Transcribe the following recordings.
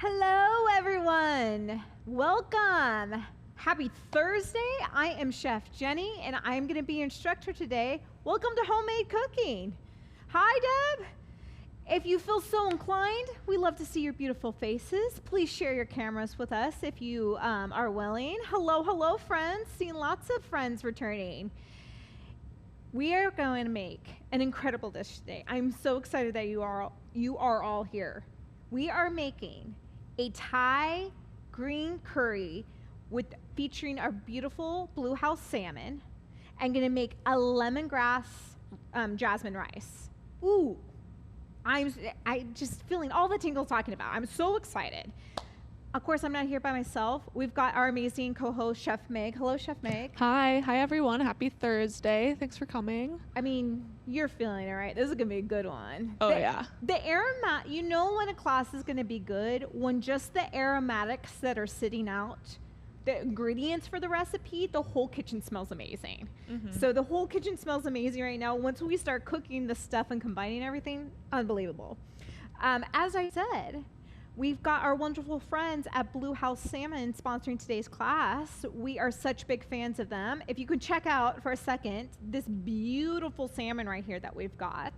Hello, everyone. Welcome. Happy Thursday. I am Chef Jenny, and I'm going to be your instructor today. Welcome to Homemade Cooking. Hi, Deb. If you feel so inclined, we love to see your beautiful faces. Please share your cameras with us if you are willing. Hello, friends. Seeing lots of friends returning. We are going to make an incredible dish today. I'm so excited that you are all here. We are making a Thai green curry featuring our beautiful Bluehouse salmon. I'm going to make a lemongrass jasmine rice. Ooh, I just feeling all the tingles talking about. I'm so excited. Of course, I'm not here by myself. We've got our amazing co-host, Chef Meg. Hello, Chef Meg. Hi everyone. Happy Thursday. Thanks for coming. I mean, you're feeling it, right? This is gonna be a good one. Yeah. The aromat, you know when a class is gonna be good when just the aromatics that are sitting out, the ingredients for the recipe, the whole kitchen smells amazing. Mm-hmm. So the whole kitchen smells amazing right now. Once we start cooking the stuff and combining everything, unbelievable. As I said, we've got our wonderful friends at Bluehouse Salmon sponsoring today's class. We are such big fans of them. If you could check out for a second this beautiful salmon right here that we've got.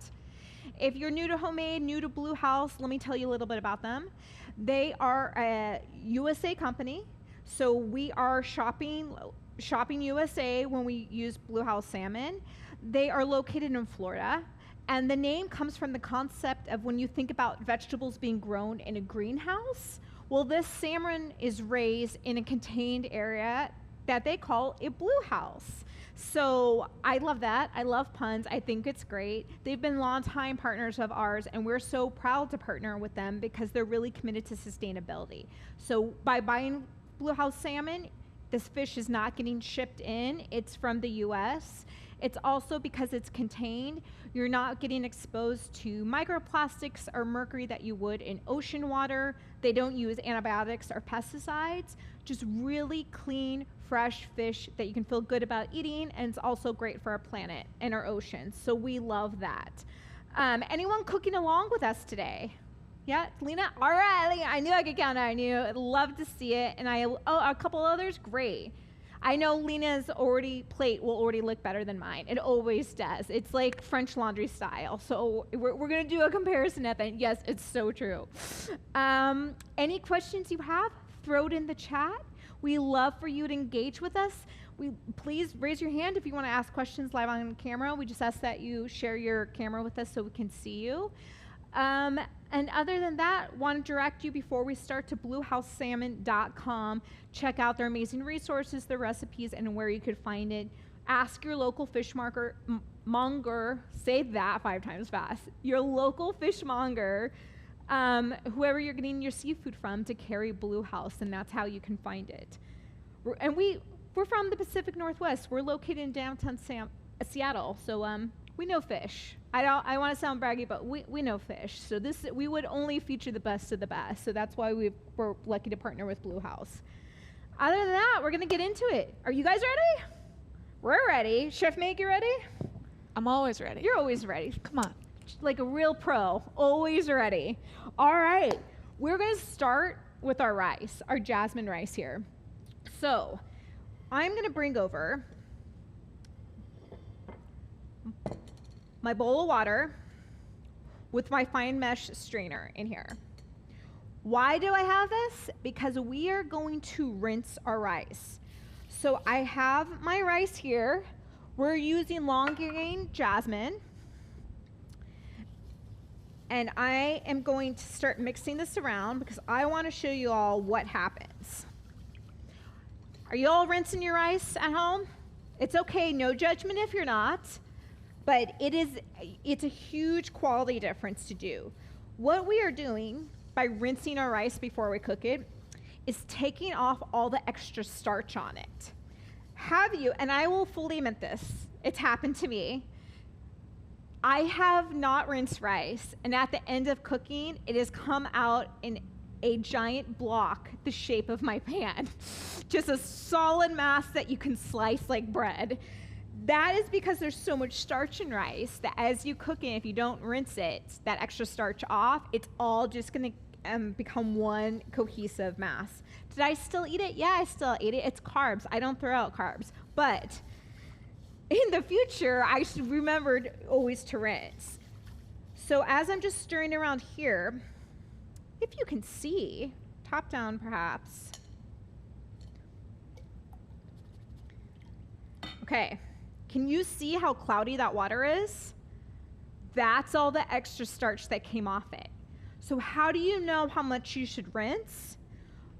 If you're new to Homemade, new to Bluehouse, let me tell you a little bit about them. They are a USA company, so we are shopping USA when we use Bluehouse Salmon. They are located in Florida. And the name comes from the concept of when you think about vegetables being grown in a greenhouse. Well, this salmon is raised in a contained area that they call a blue house. So I love that. I love puns. I think it's great. They've been longtime partners of ours, and we're so proud to partner with them because they're really committed to sustainability. So by buying Bluehouse salmon, this fish is not getting shipped in. It's from the US. It's also because it's contained, you're not getting exposed to microplastics or mercury that you would in ocean water. They don't use antibiotics or pesticides, just really clean, fresh fish that you can feel good about eating, and it's also great for our planet and our oceans. So we love that. Anyone cooking along with us today? Yeah, Lena? All right, I knew I could count on you. I'd love to see it. And a couple others? Great. I know Lena's plate will already look better than mine. It always does. It's like French laundry style. So we're going to do a comparison at the end. Yes, it's so true. Any questions you have, throw it in the chat. We love for you to engage with us. Please raise your hand if you want to ask questions live on camera. We just ask that you share your camera with us so we can see you. And other than that, want to direct you before we start to bluehousesalmon.com. Check out their amazing resources, their recipes, and where you could find it. Ask your local fishmonger, say that 5 times fast, your local fishmonger, whoever you're getting your seafood from, to carry Bluehouse, and that's how you can find it. And we're from the Pacific Northwest. We're located in downtown Seattle, so we know fish. I want to sound braggy, but we know fish. So we would only feature the best of the best. So that's why we're lucky to partner with Bluehouse. Other than that, we're going to get into it. Are you guys ready? We're ready. Chef Meg, you ready? I'm always ready. You're always ready. Come on. Like a real pro. Always ready. All right. We're going to start with our rice, our jasmine rice here. So I'm going to bring over my bowl of water with my fine mesh strainer in here. Why do I have this? Because we are going to rinse our rice. So I have my rice here. We're using long grain jasmine. And I am going to start mixing this around because I want to show you all what happens. Are you all rinsing your rice at home? It's okay, no judgment if you're not. But it's a huge quality difference to do. What we are doing by rinsing our rice before we cook it is taking off all the extra starch on it. Have you, and I will fully admit this, it's happened to me. I have not rinsed rice, and at the end of cooking, it has come out in a giant block the shape of my pan. Just a solid mass that you can slice like bread. That is because there's so much starch in rice that as you cook it, if you don't rinse it, that extra starch off, it's all just going to become one cohesive mass. Did I still eat it? Yeah, I still ate it. It's carbs. I don't throw out carbs. But in the future, I should remember always to rinse. So as I'm just stirring around here, if you can see, top down perhaps. Okay, can you see how cloudy that water is? That's all the extra starch that came off it. So how do you know how much you should rinse?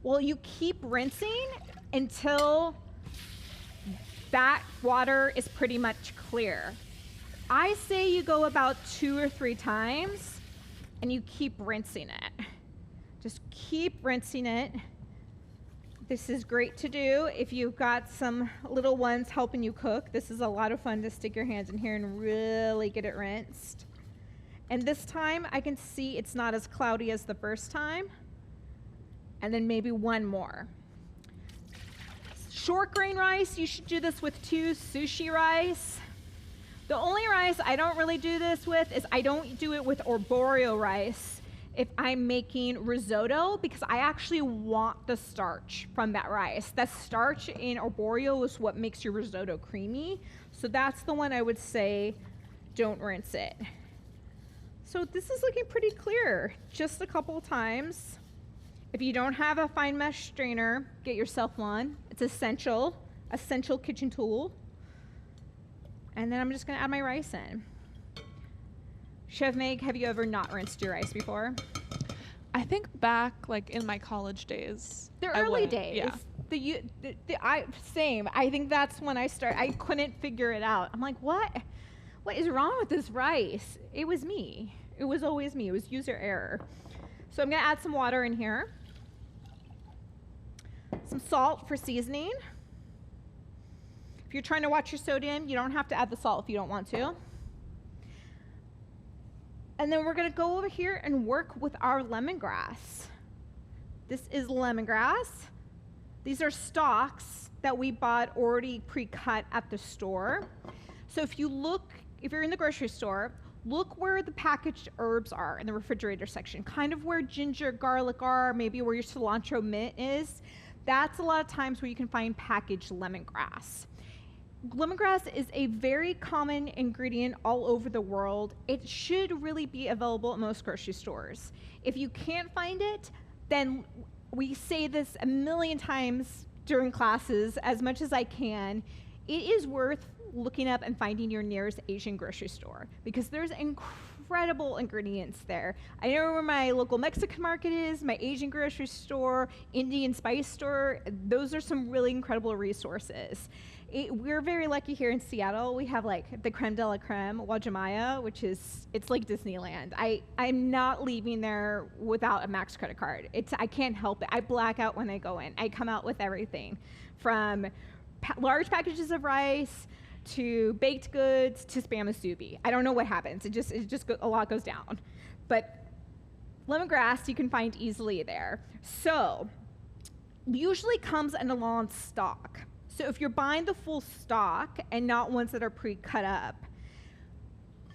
Well, you keep rinsing until that water is pretty much clear. I say you go about 2 or 3 times and you keep rinsing it. Just keep rinsing it. This is great to do if you've got some little ones helping you cook. This is a lot of fun to stick your hands in here and really get it rinsed. And this time I can see it's not as cloudy as the first time. And then maybe one more. Short grain rice, you should do this with too. Sushi rice. The only rice I don't really do this with is I don't do it with arborio rice if I'm making risotto, because I actually want the starch from that rice. That starch in arborio is what makes your risotto creamy. So that's the one I would say don't rinse it. So this is looking pretty clear. Just a couple times. If you don't have a fine mesh strainer, get yourself one. It's essential kitchen tool. And then I'm just gonna add my rice in. Chef Meg, have you ever not rinsed your rice before? I think back like in my college days. The early days. Yeah. Same. I think that's when I started. I couldn't figure it out. I'm like, what is wrong with this rice? It was me. It was always me. It was user error. So I'm gonna add some water in here. Some salt for seasoning. If you're trying to watch your sodium, you don't have to add the salt if you don't want to. And then we're gonna go over here and work with our lemongrass. This is lemongrass. These are stalks that we bought already pre-cut at the store. So if you're in the grocery store, look where the packaged herbs are in the refrigerator section, kind of where ginger, garlic are, maybe where your cilantro mint is. That's a lot of times where you can find packaged lemongrass. Lemongrass is a very common ingredient all over the world. It should really be available at most grocery stores. If you can't find it, then we say this a million times during classes, as much as I can, it is worth looking up and finding your nearest Asian grocery store, because there's incredible ingredients there. I know where my local Mexican market is, my Asian grocery store, Indian spice store. Those are some really incredible resources. We're very lucky here in Seattle. We have like the creme de la creme, Wajimaya, it's like Disneyland. I'm not leaving there without a Max credit card. I can't help it. I black out when I go in. I come out with everything from large packages of rice to baked goods to Spam musubi. I don't know what happens. A lot goes down. But lemongrass you can find easily there. So usually comes in a long stalk. So if you're buying the full stalk and not ones that are pre-cut up,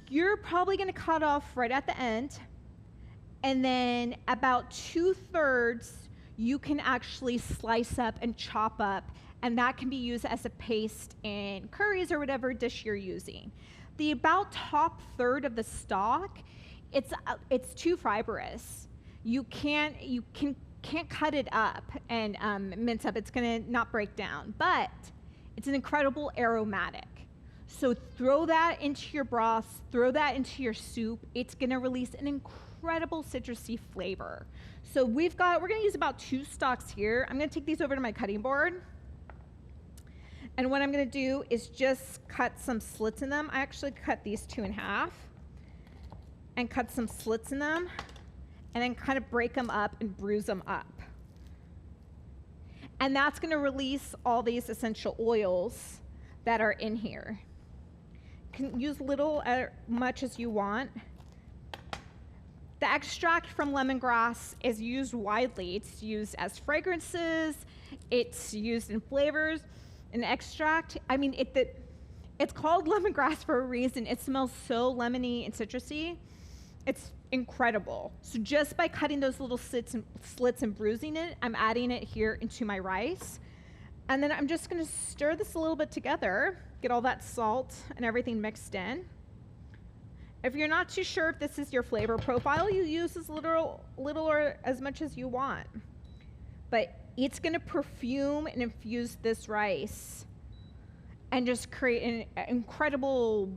you're probably going to cut off right at the end, and then about 2/3 you can actually slice up and chop up, and that can be used as a paste in curries or whatever dish you're using. The about top third of the stalk, it's too fibrous. You can't cut it up and mince up. It's gonna not break down, but it's an incredible aromatic. So throw that into your broth, throw that into your soup. It's gonna release an incredible citrusy flavor. So we're gonna use about 2 stalks here. I'm gonna take these over to my cutting board. And what I'm gonna do is just cut some slits in them. I actually cut these 2 in half and cut some slits in them, and then kind of break them up and bruise them up. And that's gonna release all these essential oils that are in here. You can use little or much as you want. The extract from lemongrass is used widely. It's used as fragrances, it's used in flavors. An extract, I mean, it's called lemongrass for a reason. It smells so lemony and citrusy. It's incredible. So just by cutting those little slits and bruising it, I'm adding it here into my rice. And then I'm just going to stir this a little bit together, get all that salt and everything mixed in. If you're not too sure if this is your flavor profile, you use as little or as much as you want. But it's going to perfume and infuse this rice and just create an incredible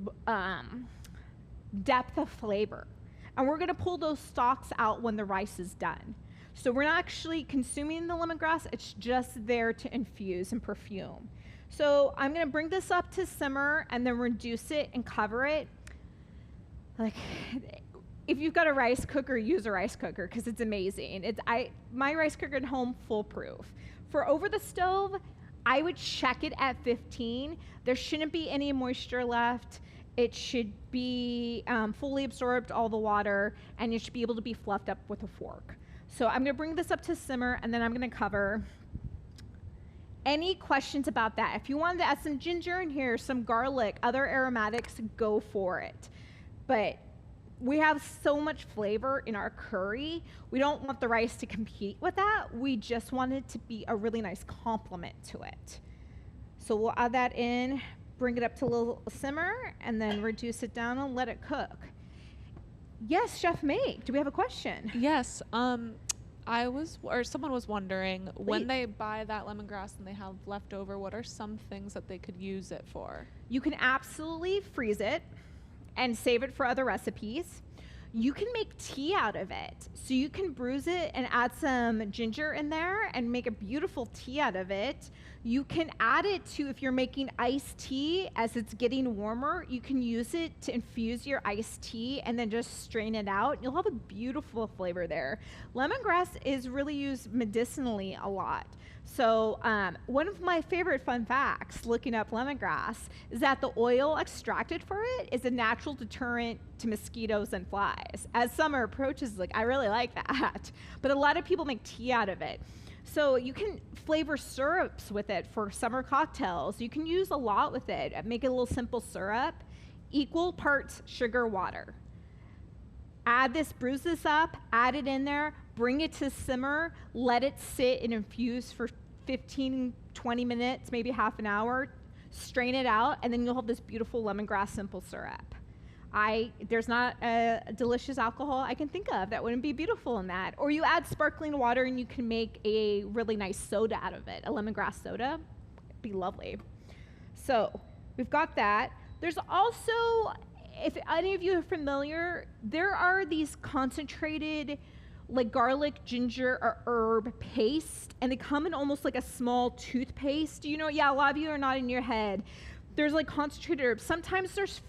depth of flavor. And we're going to pull those stalks out when the rice is done. So we're not actually consuming the lemongrass, it's just there to infuse and perfume. So I'm going to bring this up to simmer and then reduce it and cover it. Like, if you've got a rice cooker, use a rice cooker because it's amazing. My rice cooker at home, foolproof. For over the stove, I would check it at 15. There shouldn't be any moisture left. It should be fully absorbed all the water, and it should be able to be fluffed up with a fork. So I'm going to bring this up to simmer, and then I'm going to cover. Any questions about that? If you wanted to add some ginger in here, some garlic, other aromatics, go for it. But we have so much flavor in our curry. We don't want the rice to compete with that. We just want it to be a really nice complement to it. So we'll add that in, bring it up to a little simmer, and then reduce it down and let it cook. Yes, Chef Meg, do we have a question? Yes. Someone was wondering, when they buy that lemongrass and they have leftover, what are some things that they could use it for? You can absolutely freeze it and save it for other recipes. You can make tea out of it. So you can bruise it and add some ginger in there and make a beautiful tea out of it. You can add it to, if you're making iced tea as it's getting warmer, you can use it to infuse your iced tea and then just strain it out. You'll have a beautiful flavor there. Lemongrass is really used medicinally a lot. So one of my favorite fun facts looking up lemongrass is that the oil extracted for it is a natural deterrent to mosquitoes and flies. As summer approaches, like, I really like that. But a lot of people make tea out of it. So you can flavor syrups with it for summer cocktails. You can use a lot with it. Make a little simple syrup, equal parts sugar, water. Add this, bruise this up, add it in there, bring it to simmer, let it sit and infuse for 15, 20 minutes, maybe half an hour, strain it out, and then you'll have this beautiful lemongrass simple syrup. There's not a delicious alcohol I can think of that wouldn't be beautiful in that. Or you add sparkling water and you can make a really nice soda out of it, a lemongrass soda. It'd be lovely. So we've got that. There's also, if any of you are familiar, there are these concentrated like garlic, ginger, or herb paste, and they come in almost like a small toothpaste. You know, yeah, a lot of you are nodding your head. There's like concentrated herbs. Sometimes there's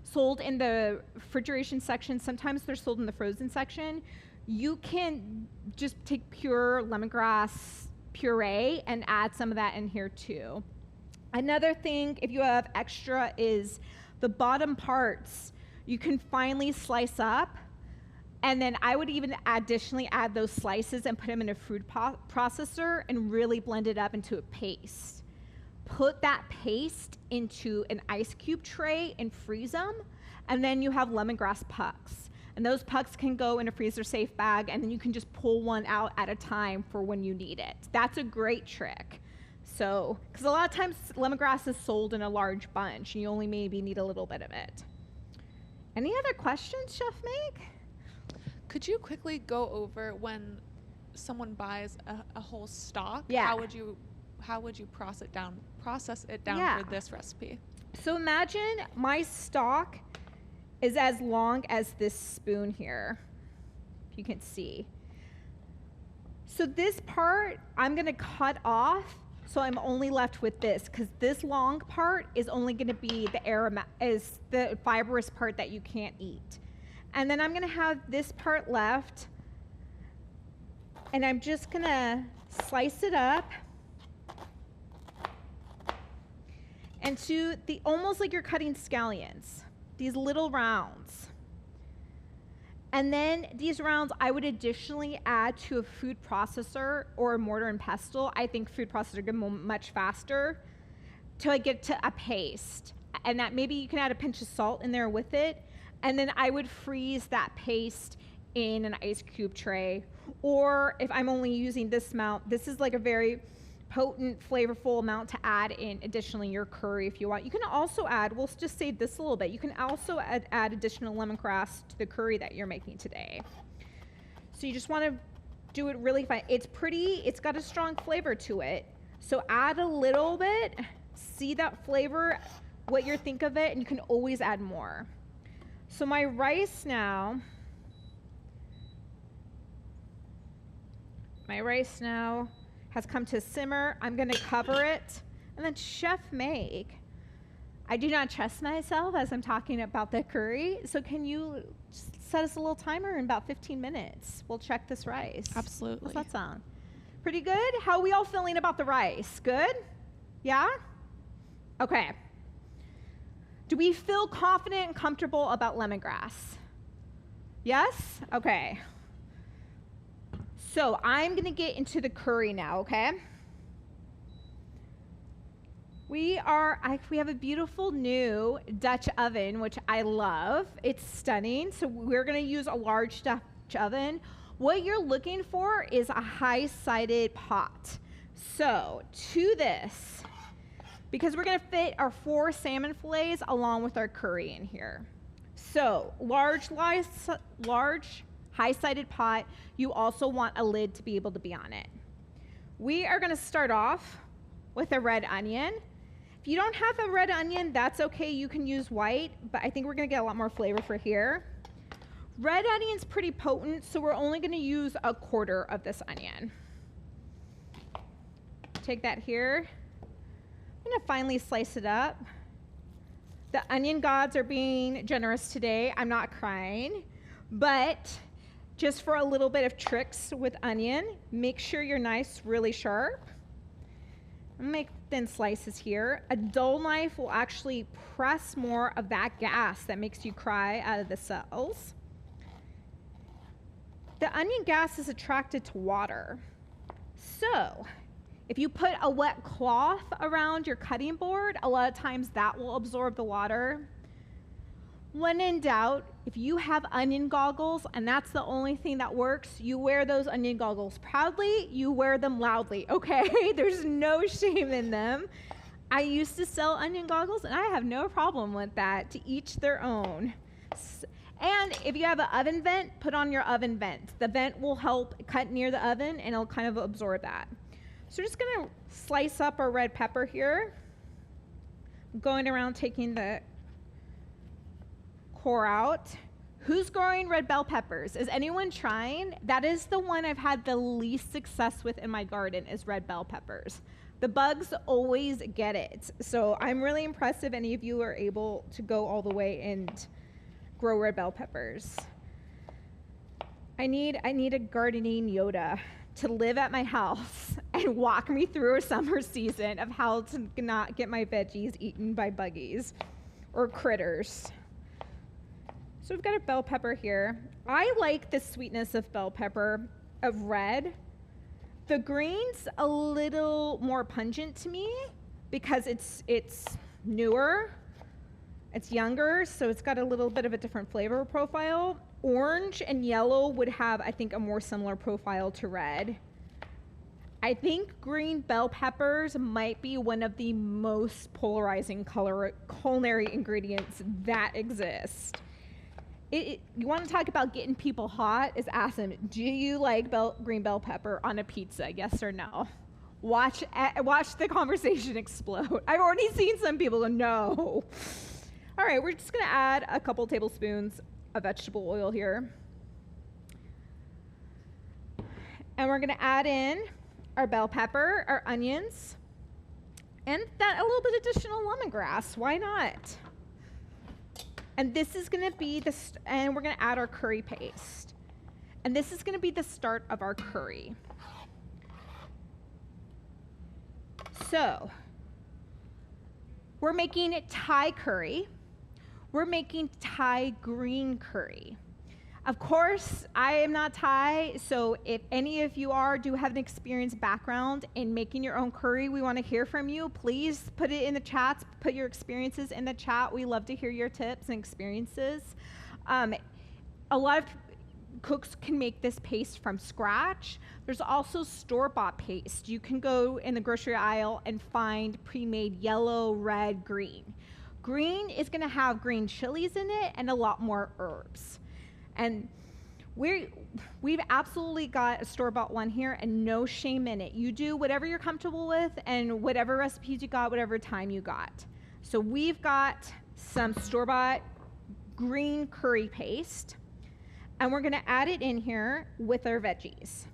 sold in the refrigeration section. Sometimes they're sold in the frozen section. You can just take pure lemongrass puree and add some of that in here too. Another thing, if you have extra, is the bottom parts you can finely slice up, and then I would even additionally add those slices and put them in a food processor and really blend it up into a paste. Put that paste into an ice cube tray and freeze them, and then you have lemongrass pucks. And those pucks can go in a freezer safe bag, and then you can just pull one out at a time for when you need it. That's a great trick. So, because a lot of times lemongrass is sold in a large bunch, and you only maybe need a little bit of it. Any other questions, Chef Meg? Could you quickly go over when someone buys a whole stock? Yeah. How would you process it down Yeah. for this recipe? So imagine my stock is as long as this spoon here, if you can see. So this part I'm gonna cut off, so I'm only left with this, because this long part is only gonna be the fibrous part that you can't eat. And then I'm gonna have this part left, and I'm just gonna slice it up into almost like you're cutting scallions, these little rounds. And then these rounds I would additionally add to a food processor or a mortar and pestle. I think food processor go much faster till I get to a paste. And that maybe you can add a pinch of salt in there with it. And then I would freeze that paste in an ice cube tray. Or if I'm only using this amount, this is like a very potent, flavorful amount to add in additionally your curry if you want. You can also add, we'll just save this a little bit, you can also add additional lemongrass to the curry that you're making today. So you just want to do it really fine. It's pretty, it's got a strong flavor to it. So add a little bit, see that flavor, what you think of it, and you can always add more. So my rice now has come to simmer. I'm going to cover it. And then Chef Meg, I do not trust myself as I'm talking about the curry. So can you set us a little timer in about 15 minutes? We'll check this rice. Absolutely. How's that sound? Pretty good? How are we all feeling about the rice? Good? Yeah? Okay. Do we feel confident and comfortable about lemongrass? Yes? Okay. So I'm going to get into the curry now, okay? We have a beautiful new Dutch oven, which I love. It's stunning. So we're going to use a large Dutch oven. What you're looking for is a high-sided pot. So to this, because we're going to fit our 4 salmon fillets along with our curry in here. So large high-sided pot. You also want a lid to be able to be on it. We are going to start off with a red onion. If you don't have a red onion, that's okay. You can use white, but I think we're going to get a lot more flavor for here. Red onion's pretty potent, so we're only going to use a quarter of this onion. Take that here. I'm going to finely slice it up. The onion gods are being generous today. I'm not crying, but just for a little bit of tricks with onion, make sure you're nice, really sharp. Make thin slices here. A dull knife will actually press more of that gas that makes you cry out of the cells. The onion gas is attracted to water. So if you put a wet cloth around your cutting board, a lot of times that will absorb the water. When in doubt, if you have onion goggles and that's the only thing that works, you wear those onion goggles proudly, you wear them loudly, okay? There's no shame in them. I used to sell onion goggles and I have no problem with that. To each their own. And if you have an oven vent, put on your oven vent. The vent will help cut near the oven and it'll kind of absorb that. So we're just gonna slice up our red pepper here. Going around taking the core out. Who's growing red bell peppers? Is anyone trying? That is the one I've had the least success with in my garden, is red bell peppers. The bugs always get it. So I'm really impressed if any of you are able to go all the way and grow red bell peppers. I need a gardening Yoda to live at my house and walk me through a summer season of how to not get my veggies eaten by buggies or critters. So we've got a bell pepper here. I like the sweetness of bell pepper, of red. The green's a little more pungent to me because it's newer, it's younger, so it's got a little bit of a different flavor profile. Orange and yellow would have, I think, a more similar profile to red. I think green bell peppers might be one of the most polarizing culinary ingredients that exist. You want to talk about getting people hot? Is ask them, do you like green bell pepper on a pizza? Yes or no? Watch the conversation explode. I've already seen some people go, no. All right, we're just going to add a couple tablespoons of vegetable oil here. And we're going to add in our bell pepper, our onions, and that a little bit additional lemongrass. Why not? And this is going to be and we're going to add our curry paste. And this is going to be the start of our curry. So, we're making Thai curry. We're making Thai green curry. Of course, I am not Thai, so if any of you do have an experienced background in making your own curry, we want to hear from you. Please put it in the chats, put your experiences in the chat. We love to hear your tips and experiences. A lot of cooks can make this paste from scratch. There's also store-bought paste. You can go in the grocery aisle and find pre-made yellow, red, green. Green is going to have green chilies in it and a lot more herbs. And we've absolutely got a store-bought one here, and no shame in it. You do whatever you're comfortable with and whatever recipes you got, whatever time you got. So we've got some store-bought green curry paste, and we're going to add it in here with our veggies.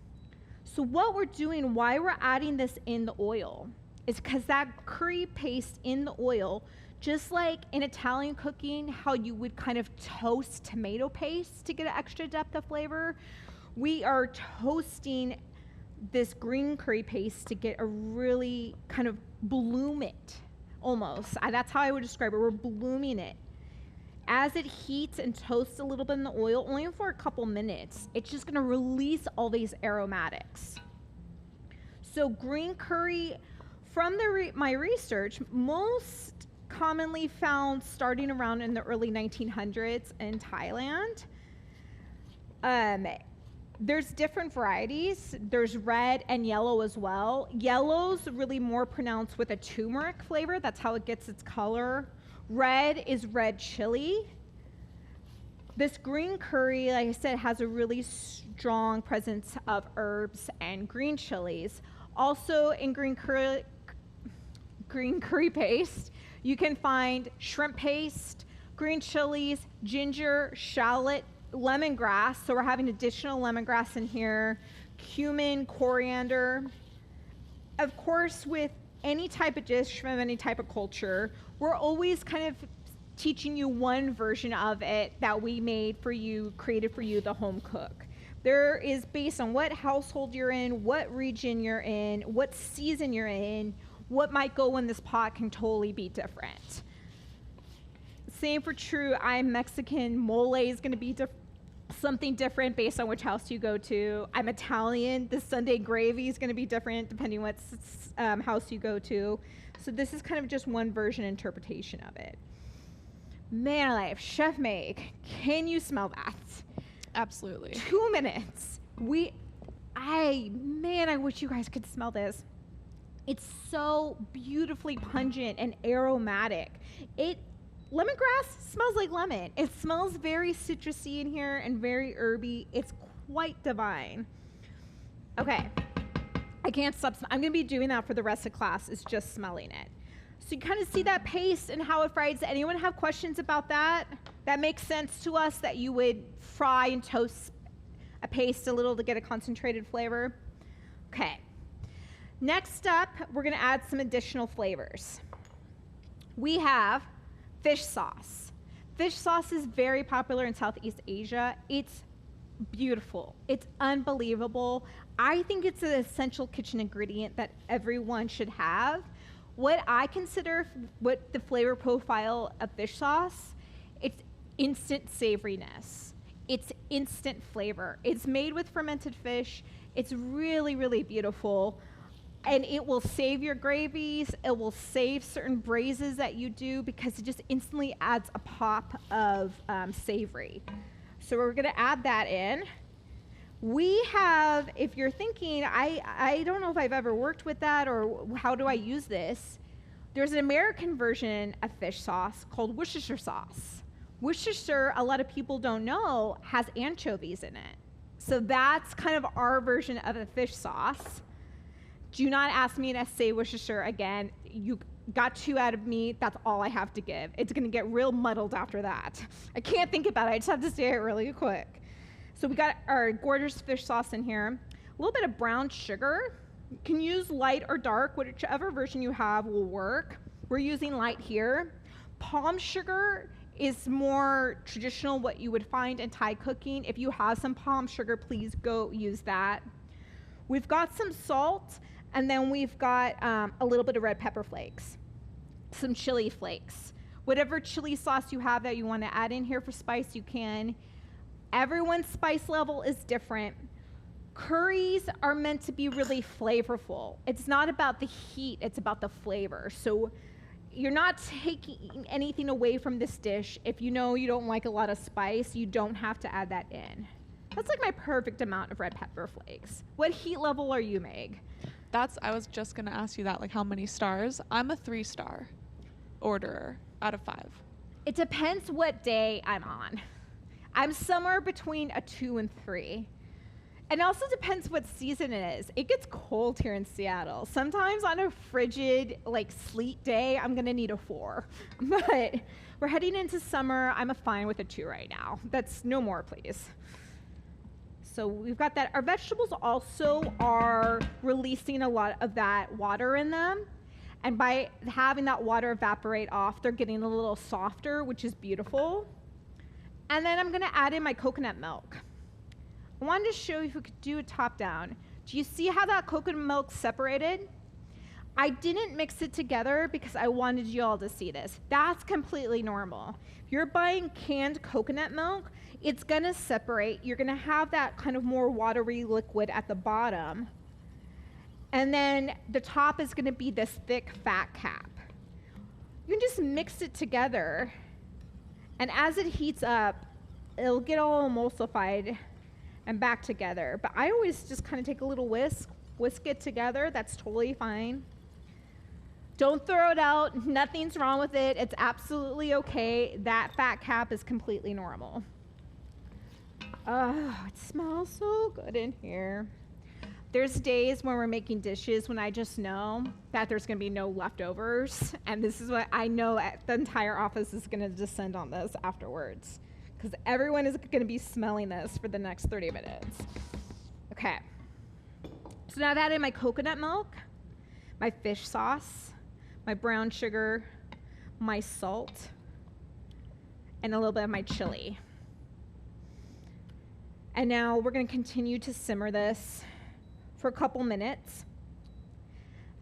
So what we're doing, why we're adding this in the oil, is because that curry paste in the oil, just like in Italian cooking, how you would kind of toast tomato paste to get an extra depth of flavor, we are toasting this green curry paste to get a really kind of bloom it, almost. That's how I would describe it. We're blooming it. As it heats and toasts a little bit in the oil, only for a couple minutes, it's just going to release all these aromatics. So green curry, from my research, most commonly found starting around in the early 1900s in Thailand. There's different varieties. There's red and yellow as well. Yellow's really more pronounced with a turmeric flavor. That's how it gets its color. Red is red chili. This green curry, like I said, has a really strong presence of herbs and green chilies. Also in green curry paste, you can find shrimp paste, green chilies, ginger, shallot, lemongrass. So we're having additional lemongrass in here, cumin, coriander. Of course, with any type of dish from any type of culture, we're always kind of teaching you one version of it that we made for you, created for you, the home cook. There is based on what household you're in, what region you're in, what season you're in, what might go in this pot can totally be different. Same for true, I'm Mexican, mole is going to be something different based on which house you go to. I'm Italian, the Sunday gravy is going to be different depending what house you go to. So this is kind of just one version interpretation of it. Man alive, Chef Meg, can you smell that? Absolutely. 2 minutes. I wish you guys could smell this. It's so beautifully pungent and aromatic. Lemongrass smells like lemon. It smells very citrusy in here and very herby. It's quite divine. Okay, I can't stop. I'm going to be doing that for the rest of class, is just smelling it. So you kind of see that paste and how it fries. Does anyone have questions about that? That makes sense to us, that you would fry and toast a paste a little to get a concentrated flavor? Okay. Next up, we're going to add some additional flavors. We have fish sauce. Fish sauce is very popular in Southeast Asia. It's beautiful. It's unbelievable. I think it's an essential kitchen ingredient that everyone should have. What I consider what the flavor profile of fish sauce, it's instant savoriness. It's instant flavor. It's made with fermented fish. It's really, really beautiful. And it will save your gravies. It will save certain braises that you do because it just instantly adds a pop of savory. So we're going to add that in. We have, if you're thinking, I don't know if I've ever worked with that or how do I use this, there's an American version of fish sauce called Worcestershire sauce. Worcestershire, a lot of people don't know, has anchovies in it. So that's kind of our version of a fish sauce. Do not ask me to say Worcestershire again. You got 2 out of me. That's all I have to give. It's going to get real muddled after that. I can't think about it. I just have to say it really quick. So we got our gorgeous fish sauce in here. A little bit of brown sugar. You can use light or dark. Whichever version you have will work. We're using light here. Palm sugar is more traditional, what you would find in Thai cooking. If you have some palm sugar, please go use that. We've got some salt. And then we've got a little bit of red pepper flakes, some chili flakes. Whatever chili sauce you have that you want to add in here for spice, you can. Everyone's spice level is different. Curries are meant to be really flavorful. It's not about the heat, it's about the flavor. So you're not taking anything away from this dish. If you know you don't like a lot of spice, you don't have to add that in. That's like my perfect amount of red pepper flakes. What heat level are you, Meg? I was just going to ask you that, like how many stars? I'm a 3-star orderer out of 5. It depends what day I'm on. I'm somewhere between a 2 and 3. And it also depends what season it is. It gets cold here in Seattle. Sometimes on a frigid, like sleet day, I'm gonna need a 4. But we're heading into summer. I'm fine with a 2 right now. That's no more, please. So we've got that. Our vegetables also are releasing a lot of that water in them. And by having that water evaporate off, they're getting a little softer, which is beautiful. And then I'm gonna add in my coconut milk. I wanted to show you if we could do a top down. Do you see how that coconut milk separated? I didn't mix it together because I wanted you all to see this. That's completely normal. If you're buying canned coconut milk, it's gonna separate. You're gonna have that kind of more watery liquid at the bottom. And then the top is gonna be this thick fat cap. You can just mix it together. And as it heats up, it'll get all emulsified and back together. But I always just kind of take a little whisk it together. That's totally fine. Don't throw it out. Nothing's wrong with it. It's absolutely okay. That fat cap is completely normal. Oh, it smells so good in here. There's days when we're making dishes when I just know that there's going to be no leftovers. And this is what I know the entire office is going to descend on this afterwards. Because everyone is going to be smelling this for the next 30 minutes. Okay. So now I've added my coconut milk, my fish sauce, my brown sugar, my salt, and a little bit of my chili. And now we're going to continue to simmer this for a couple minutes.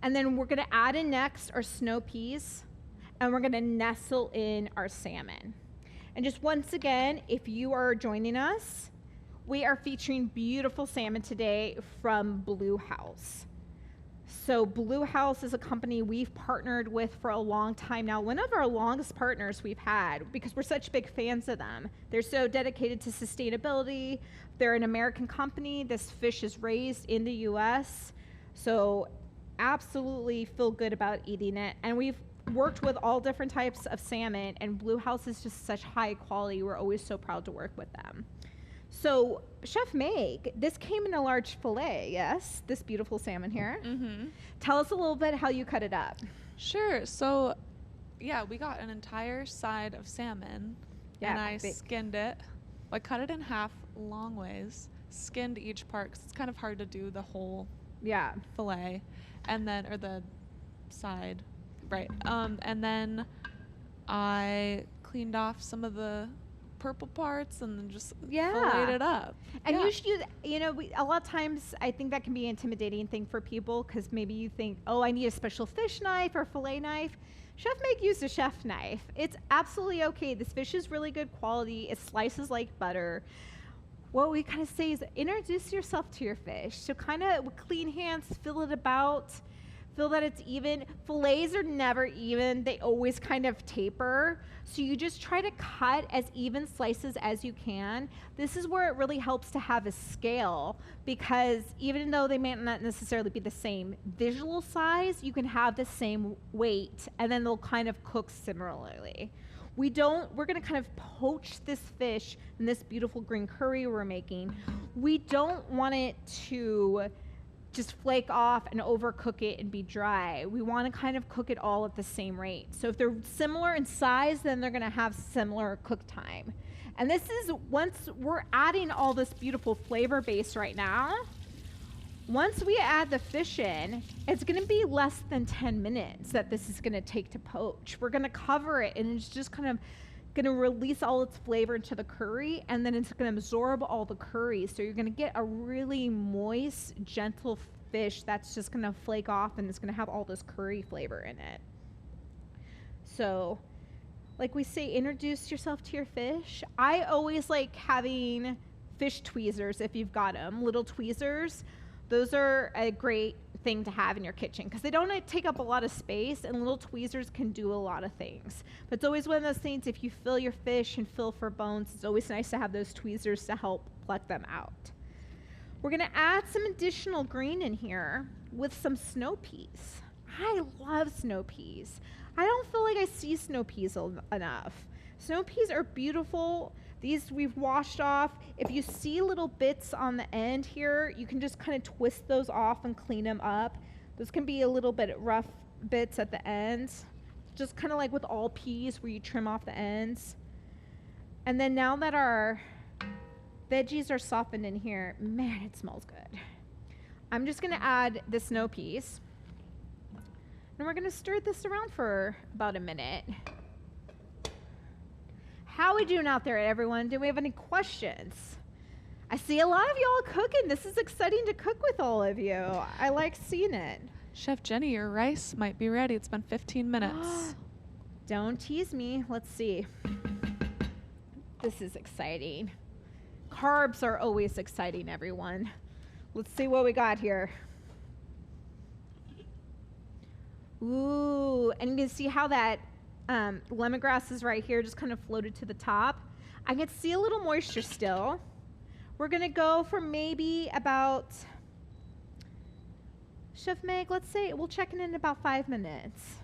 And then we're going to add in next our snow peas, and we're going to nestle in our salmon. And just once again, if you are joining us, we are featuring beautiful salmon today from Bluehouse. So Bluehouse is a company we've partnered with for a long time now. One of our longest partners we've had because we're such big fans of them. They're so dedicated to sustainability. They're an American company. This fish is raised in the US. So absolutely feel good about eating it. And we've worked with all different types of salmon, and Bluehouse is just such high quality. We're always so proud to work with them. So Chef Meg, this came in a large fillet, yes? This beautiful salmon here. Mm-hmm. Tell us a little bit how you cut it up. Sure. So yeah, we got an entire side of salmon, and I skinned it. I cut it in half long ways, skinned each part because it's kind of hard to do the whole fillet, and then, or the side. Right. And then I cleaned off some of the purple parts and then just filleted it up. And you should use, a lot of times I think that can be an intimidating thing for people because maybe you think, oh, I need a special fish knife or fillet knife. Chef Meg used a chef knife. It's absolutely okay. This fish is really good quality. It slices like butter. What we kind of say is introduce yourself to your fish. So kind of with clean hands, fill it about. Feel that it's even. Fillets are never even. They always kind of taper. So you just try to cut as even slices as you can. This is where it really helps to have a scale because even though they may not necessarily be the same visual size, you can have the same weight and then they'll kind of cook similarly. We're gonna kind of poach this fish in this beautiful green curry we're making. We don't want it to just flake off and overcook it and be dry. We want to kind of cook it all at the same rate. So if they're similar in size, then they're going to have similar cook time. And this is once we're adding all this beautiful flavor base right now, once we add the fish in, it's going to be less than 10 minutes that this is going to take to poach. We're going to cover it and it's just kind of going to release all its flavor into the curry, and then it's going to absorb all the curry. So you're going to get a really moist, gentle fish that's just going to flake off and it's going to have all this curry flavor in it. So like we say, introduce yourself to your fish. I always like having fish tweezers if you've got them, little tweezers. Those are a great thing to have in your kitchen because they don't take up a lot of space, and little tweezers can do a lot of things. But it's always one of those things, if you fill your fish and fill for bones, it's always nice to have those tweezers to help pluck them out. We're gonna add some additional green in here with some snow peas. I love snow peas. I don't feel like I see snow peas enough. Snow peas are beautiful. These we've washed off. If you see little bits on the end here, you can just kind of twist those off and clean them up. Those can be a little bit rough bits at the ends, just kind of like with all peas where you trim off the ends. And then now that our veggies are softened in here, man, it smells good. I'm just gonna add the snow peas. And we're gonna stir this around for about a minute. How we doing out there, everyone? Do we have any questions? I see a lot of y'all cooking. This is exciting to cook with all of you. I like seeing it. Chef Jenny, your rice might be ready. It's been 15 minutes. Don't tease me. Let's see. This is exciting. Carbs are always exciting, everyone. Let's see what we got here. Ooh, and you can see how that lemongrass is right here, just kind of floated to the top. I can see a little moisture still. We're gonna go for maybe about, Chef Meg, let's say we'll check in about 5 minutes.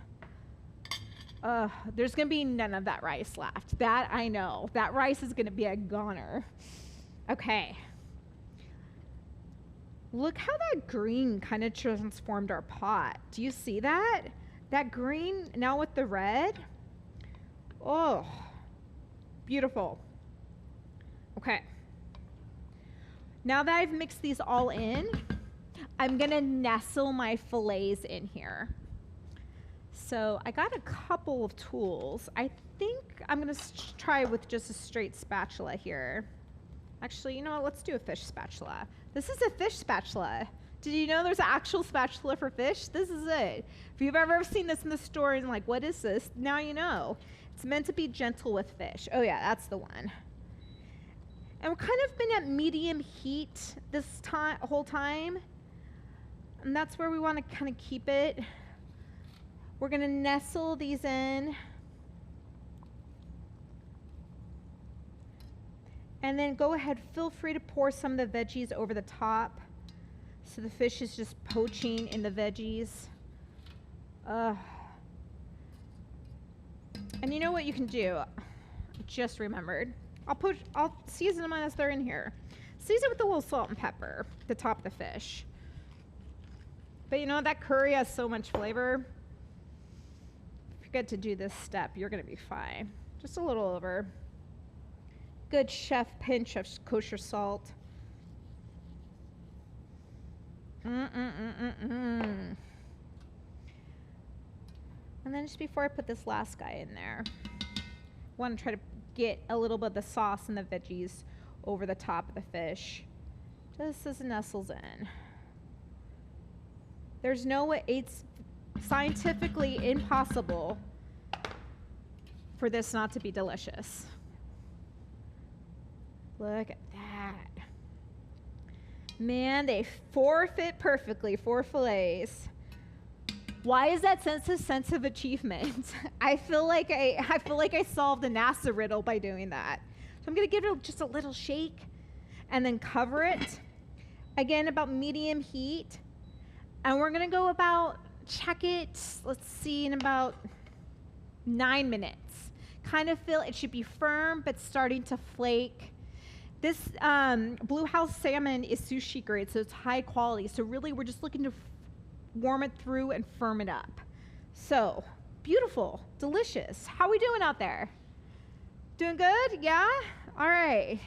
There's gonna be none of that rice left. That I know. That rice is gonna be a goner. Okay. Look how that green kind of transformed our pot. Do you see that? That green now with the red. Oh, beautiful. Okay. Now that I've mixed these all in, I'm gonna nestle my fillets in here. So I got a couple of tools. I think I'm gonna try with just a straight spatula here. Actually, you know what? Let's do a fish spatula. This is a fish spatula. Did you know there's an actual spatula for fish? This is it. If you've ever seen this in the store and like, what is this? Now you know. It's meant to be gentle with fish. Oh yeah, that's the one. And we've kind of been at medium heat this whole time. And that's where we want to kind of keep it. We're going to nestle these in. And then go ahead, feel free to pour some of the veggies over the top. So the fish is just poaching in the veggies. And you know what you can do? I just remembered. I'll season them as they're in here. Season with a little salt and pepper, the top of the fish. But you know, that curry has so much flavor. If you get to do this step, you're gonna be fine. Just a little over. Good chef pinch of kosher salt. And then just before I put this last guy in there, I want to try to get a little bit of the sauce and the veggies over the top of the fish, just as it nestles in. There's no way, it's scientifically impossible for this not to be delicious. Look at that. Man, they fit perfectly, 4 fillets. Why is that sense of achievement? I feel like I solved the NASA riddle by doing that. So I'm gonna give it just a little shake and then cover it. Again, about medium heat. And we're gonna go about, check it, let's see, in about 9 minutes. Kind of feel it should be firm, but starting to flake. This Bluehouse Salmon is sushi grade, so it's high quality. So really, we're just looking to warm it through and firm it up. So, beautiful, delicious. How we doing out there? Doing good? Yeah? All right.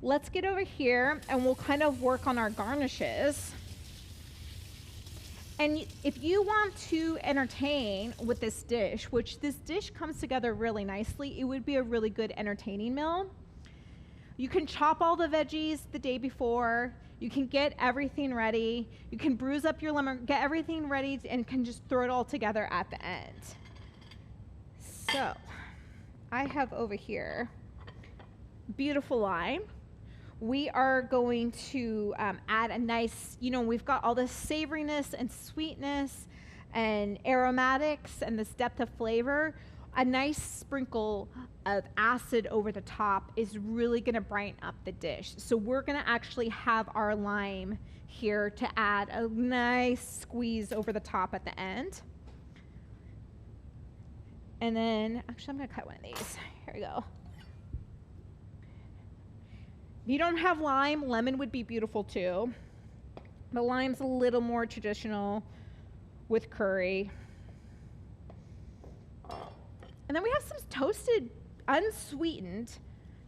Let's get over here, and we'll kind of work on our garnishes. And if you want to entertain with this dish, which this dish comes together really nicely, it would be a really good entertaining meal. You can chop all the veggies the day before. You can get everything ready. You can bruise up your lemon, get everything ready, and can just throw it all together at the end. So, I have over here beautiful lime. we are going to add a nice, we've got all this savoriness and sweetness and aromatics and this depth of flavor. A nice sprinkle of acid over the top is really going to brighten up the dish. So we're going to actually have our lime here to add a nice squeeze over the top at the end. And then, actually, I'm going to cut one of these. Here we go. If you don't have lime, lemon would be beautiful too. But lime's a little more traditional with curry. And then we have some toasted, unsweetened,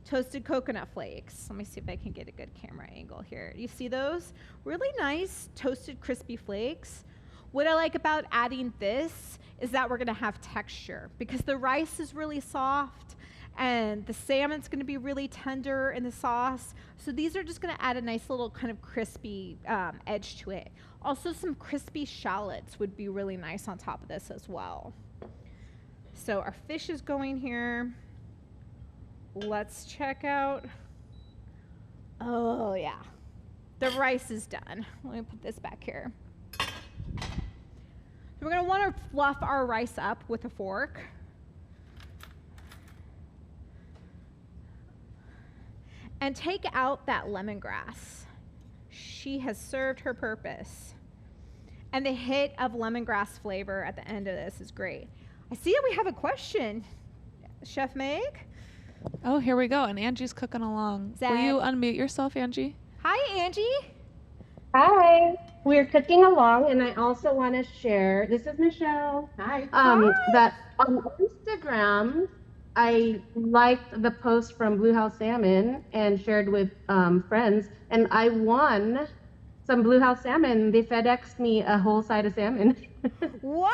toasted coconut flakes. Let me see if I can get a good camera angle here. You see those? Really nice toasted crispy flakes. What I like about adding this is that we're gonna have texture because the rice is really soft and the salmon's gonna be really tender in the sauce. So these are just gonna add a nice little kind of crispy edge to it. Also some crispy shallots would be really nice on top of this as well. So our fish is going here. Let's check out. Oh yeah, the rice is done. Let me put this back here. So we're gonna wanna fluff our rice up with a fork. And take out that lemongrass. She has served her purpose. And the hit of lemongrass flavor at the end of this is great. I see that we have a question, Chef Meg. Oh, here we go. And Angie's cooking along. Will you unmute yourself, Angie? Hi, Angie. Hi. We're cooking along, and I also want to share. This is Michelle. Hi. That on Instagram, I liked the post from Bluehouse Salmon and shared with friends, and I won some Bluehouse Salmon. They FedExed me a whole side of salmon. What?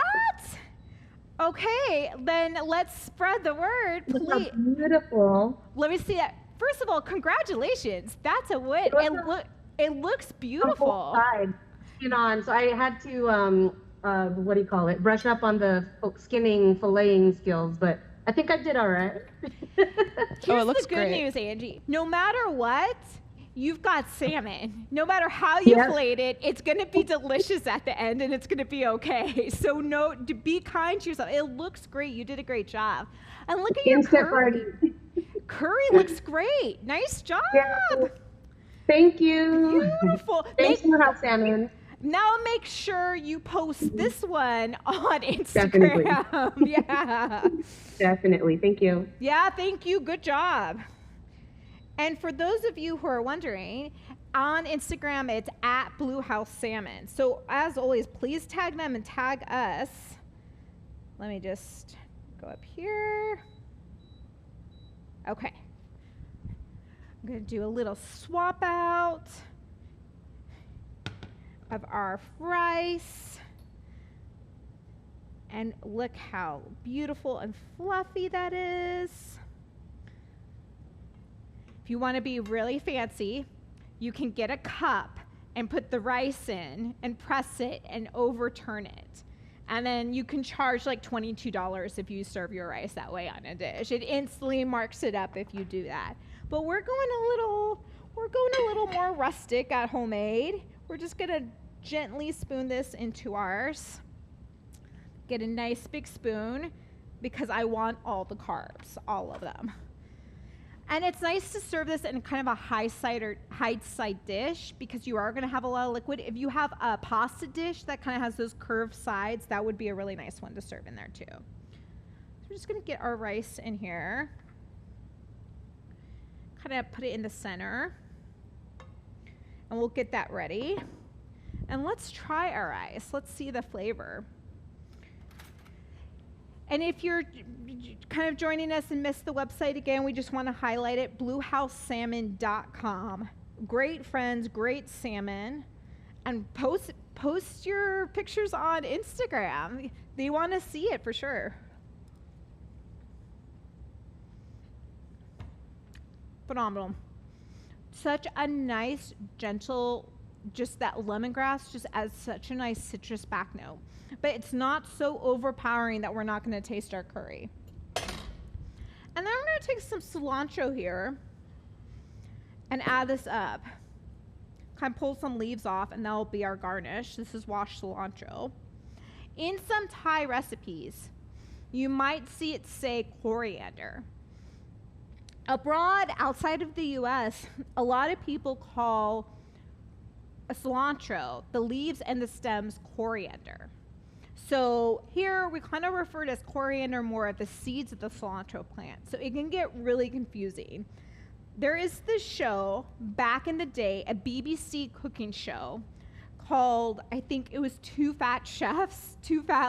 Okay, then let's spread the word, please. Beautiful. Let me see that. First of all, congratulations. That's a win. It looks beautiful. Side, skin on. So I had to, what do you call it? Brush up on the skinning, filleting skills, but I think I did all right. Here's it looks the good great. news, Angie. No matter what, you've got salmon. No matter how you plate it, it's going to be delicious at the end and it's going to be okay. So be kind to yourself. It looks great. You did a great job. And look at your curry. Curry looks great. Nice job. Yeah. Thank you. Beautiful. Thanks, Bluehouse Salmon. Now make sure you post this one on Instagram. Definitely. Yeah. Definitely. Thank you. Yeah, thank you. Good job. And for those of you who are wondering, on Instagram, it's at Bluehouse Salmon. So as always, please tag them and tag us. Let me just go up here. Okay. I'm going to do a little swap out of our rice. And look how beautiful and fluffy that is. If you want to be really fancy, you can get a cup and put the rice in and press it and overturn it. And then you can charge like $22 if you serve your rice that way on a dish. It instantly marks it up if you do that. But we're going a little more rustic at homemade. We're just gonna gently spoon this into ours. Get a nice big spoon because I want all the carbs, all of them. And it's nice to serve this in kind of a high side dish because you are going to have a lot of liquid. If you have a pasta dish that kind of has those curved sides, that would be a really nice one to serve in there too. So we're just going to get our rice in here. Kind of put it in the center. And we'll get that ready. And let's try our rice. Let's see the flavor. And if you're kind of joining us and missed the website again, we just want to highlight it, bluehousesalmon.com. Great friends, great salmon. And post your pictures on Instagram. They want to see it for sure. Phenomenal. Such a nice, gentle, just that lemongrass just adds such a nice citrus back note. But it's not so overpowering that we're not going to taste our curry. And then I'm going to take some cilantro here. and add this up. Kind of pull some leaves off, and that'll be our garnish. This is washed cilantro. In some Thai recipes, you might see it say coriander. Abroad, outside of the US, a lot of people call cilantro, the leaves and the stems, coriander. So here we kind of refer to as coriander more at the seeds of the cilantro plant. So it can get really confusing. There is this show back in the day, a BBC cooking show called, I think it was Two Fat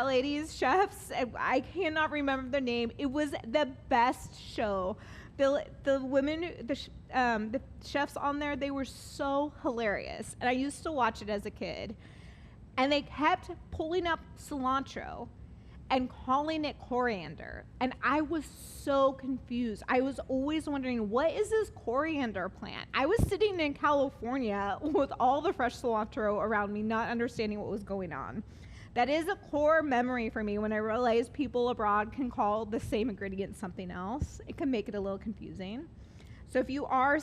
Ladies Chefs. I cannot remember their name. It was the best show. The women, the chefs on there, they were so hilarious. And I used to watch it as a kid. And they kept pulling up cilantro and calling it coriander. And I was so confused. I was always wondering, what is this coriander plant? I was sitting in California with all the fresh cilantro around me, not understanding what was going on. That is a core memory for me when I realized people abroad can call the same ingredient something else. It can make it a little confusing. So if you are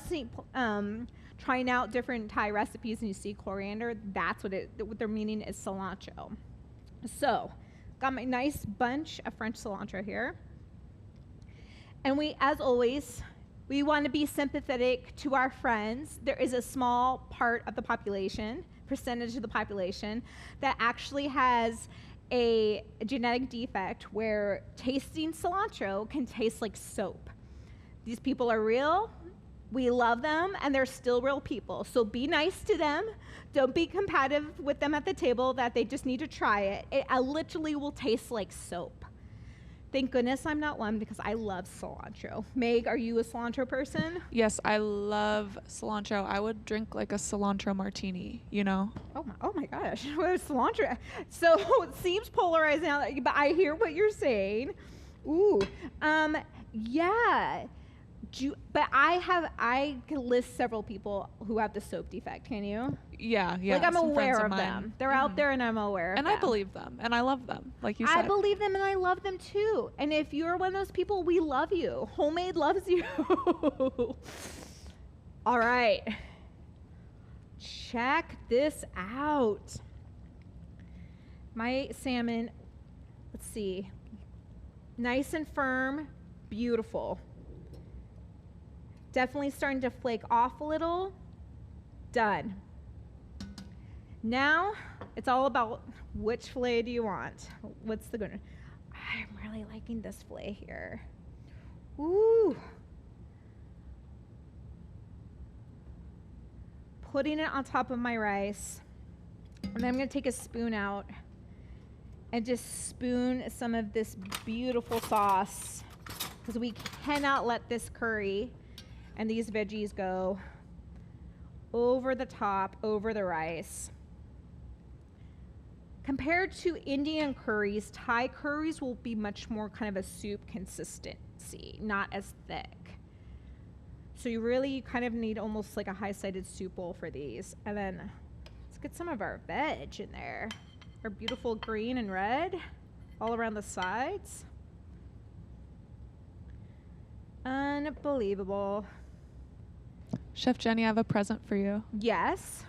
trying out different Thai recipes and you see coriander, that's what their meaning is, cilantro. So got my nice bunch of French cilantro here. And we, as always, we want to be sympathetic to our friends. There is a small part of the population, percentage of the population, that actually has a genetic defect where tasting cilantro can taste like soap. These people are real. We love them, and they're still real people. So be nice to them. Don't be combative with them at the table that they just need to try it. It literally will taste like soap. Thank goodness I'm not one, because I love cilantro. Meg, are you a cilantro person? Yes, I love cilantro. I would drink like a cilantro martini, you know? Oh my gosh. Cilantro. So it seems polarizing now, but I hear what you're saying. Ooh. Yeah. But I can list several people who have the soap defect. Can you? Yeah. Like, I'm aware of them. They're out there, and I'm aware of them. And I believe them, and I love them, like you said. I believe them, and I love them too. And if you're one of those people, we love you. Homemade loves you. All right. Check this out. My salmon, let's see, nice and firm, beautiful. Definitely starting to flake off a little. Done. Now, it's all about which fillet do you want? What's the good one? I'm really liking this fillet here. Ooh. Putting it on top of my rice. And then I'm going to take a spoon out and just spoon some of this beautiful sauce, because we cannot let this curry and these veggies go over the top, over the rice. Compared to Indian curries, Thai curries will be much more kind of a soup consistency, not as thick. So you really kind of need almost like a high-sided soup bowl for these. And then let's get some of our veg in there. Our beautiful green and red all around the sides. Unbelievable. Chef Jenny, I have a present for you. Yes.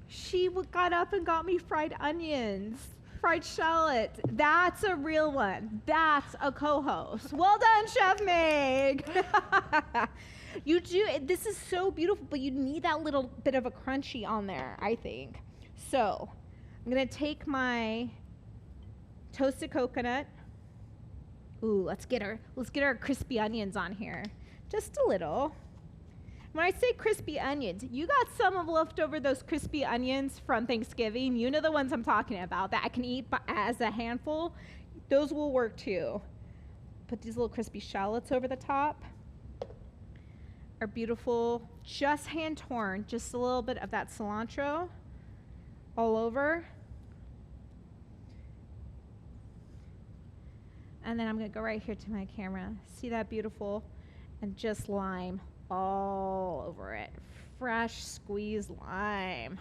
She got up and got me fried onions, fried shallot. That's a real one. That's a co-host. Well done, Chef Meg. You do. This is so beautiful, but you need that little bit of a crunchy on there, I think. So I'm going to take my toasted coconut. Ooh, let's get our crispy onions on here. Just a little. When I say crispy onions, you got some of left over those crispy onions from Thanksgiving. You know the ones I'm talking about that I can eat as a handful. Those will work too. Put these little crispy shallots over the top. Our beautiful, just hand torn, just a little bit of that cilantro all over. And then I'm going to go right here to my camera. See that beautiful? And just lime all over it. Fresh squeezed lime.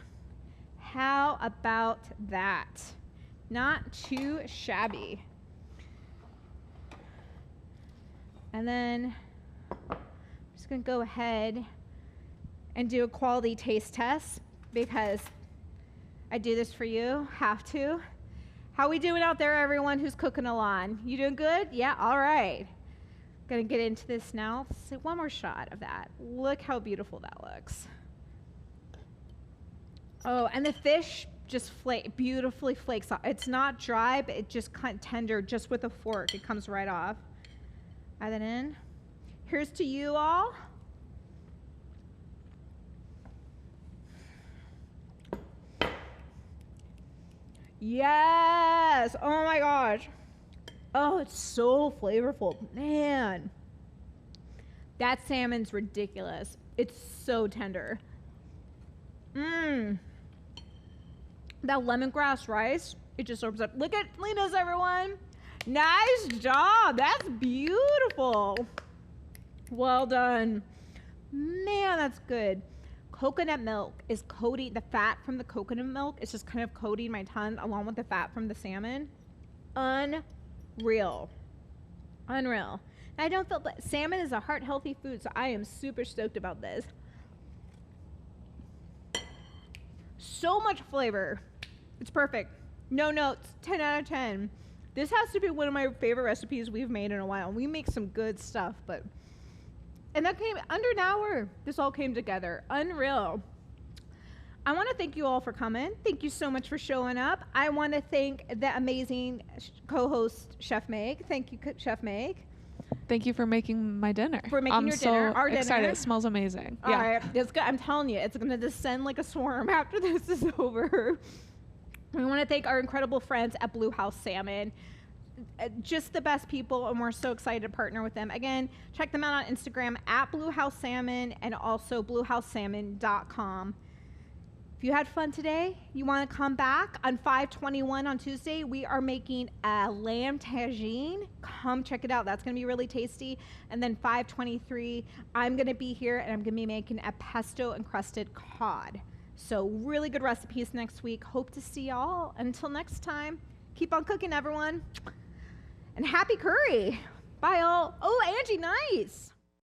How about that? Not too shabby. And then I'm just gonna go ahead and do a quality taste test because I do this for you, have to. How we doing out there, everyone who's cooking along? You doing good? Yeah, all right. Gonna get into this now. So one more shot of that. Look how beautiful that looks. Oh, and the fish just beautifully flakes off. It's not dry, but it just kind of tender just with a fork. It comes right off. Add that in. Here's to you all. Yes. Oh my gosh. Oh, it's so flavorful. Man. That salmon's ridiculous. It's so tender. Mmm. That lemongrass rice, it just opens up. Look at Lena's, everyone. Nice job. That's beautiful. Well done. Man, that's good. Coconut milk is coating, the fat from the coconut milk is just kind of coating my tongue along with the fat from the salmon. Unreal. Unreal. And I don't feel that salmon is a heart healthy food, so I am super stoked about this. So much flavor. It's perfect. No notes. 10 out of 10. This has to be one of my favorite recipes we've made in a while. We make some good stuff, but... And that came under an hour. This all came together. Unreal. I want to thank you all for coming. Thank you so much for showing up. I want to thank the amazing co-host, Chef Meg. Thank you, Chef Meg. Thank you for making my dinner. For making your dinner. I'm so excited. It smells amazing. All right. It's good. I'm telling you, it's going to descend like a swarm after this is over. We want to thank our incredible friends at Bluehouse Salmon. Just the best people, and we're so excited to partner with them. Again, check them out on Instagram at Bluehouse Salmon and also bluehousesalmon.com. If you had fun today, you want to come back on 5/21 on Tuesday, we are making a lamb tagine. Come check it out. That's going to be really tasty. And then 5/23, I'm going to be here and I'm going to be making a pesto encrusted cod. So really good recipes next week. Hope to see y'all. Until next time, keep on cooking, everyone. And happy curry. Bye, all. Oh, Angie, nice.